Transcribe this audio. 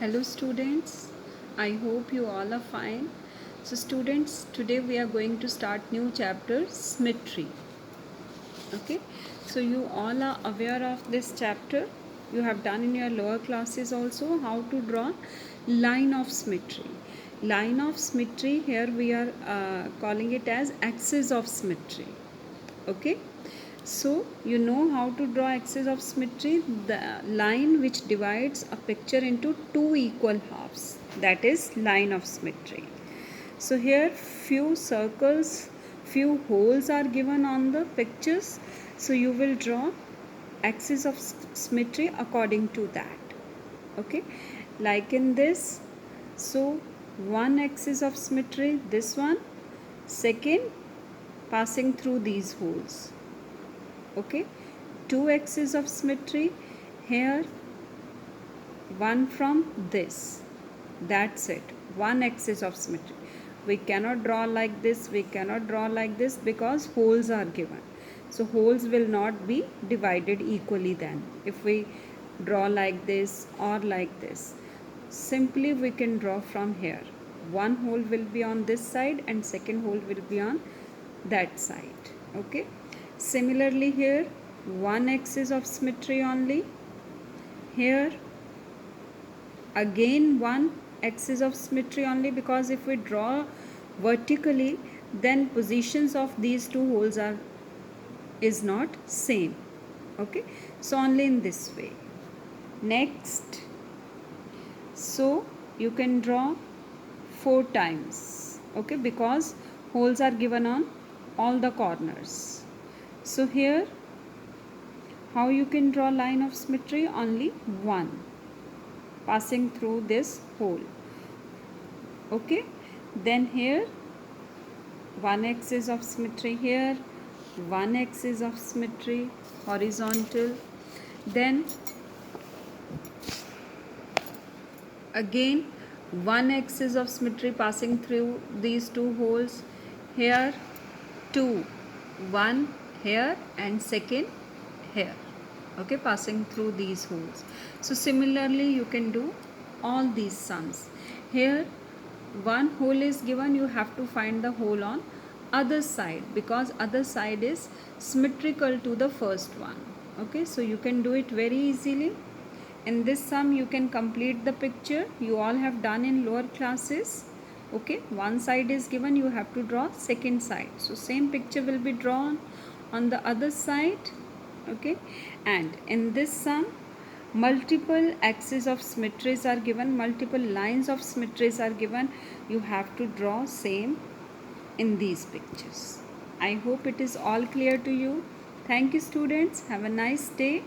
Hello students, I hope you all are fine. So students, today we are going to start new chapter symmetry. Okay, so you all are aware of this chapter. You have done in your lower classes also how to draw line of symmetry. Line of symmetry, here we are calling it as axis of symmetry. Okay, so you know how to draw axis of symmetry, the line which divides a picture into two equal halves, that is line of symmetry. So here few circles, few holes are given on the pictures, so you will draw axis of symmetry according to that. Okay, like in this, so one axis of symmetry, this one, second passing through these holes. Okay, two axes of symmetry, here one from this, that's it, one axis of symmetry. We cannot draw like this, we cannot draw like this because holes are given, so holes will not be divided equally. Then if we draw like this or like this, simply we can draw from here, one hole will be on this side and second hole will be on that side. Okay, similarly here one axis of symmetry only, here again one axis of symmetry only, because if we draw vertically then positions of these two holes are is not same. Okay, so only in this way. Next, so you can draw four times. Okay, because holes are given on all the corners. So here how you can draw line of symmetry? Only one passing through this hole. Okay, then here one axis of symmetry, here one axis of symmetry horizontal, then again one axis of symmetry passing through these two holes, here two, one here and second here. Okay, passing through these holes. So similarly you can do all these sums. Here one hole is given, you have to find the hole on other side because other side is symmetrical to the first one. Okay, so you can do it very easily. In this sum you can complete the picture you all have done in lower classes. Okay, one side is given, you have to draw second side, so same picture will be drawn on the other side. Okay, and in this sum multiple axes of symmetries are given, multiple lines of symmetries are given, you have to draw same in these pictures. I hope it is all clear to you. Thank you students, have a nice day.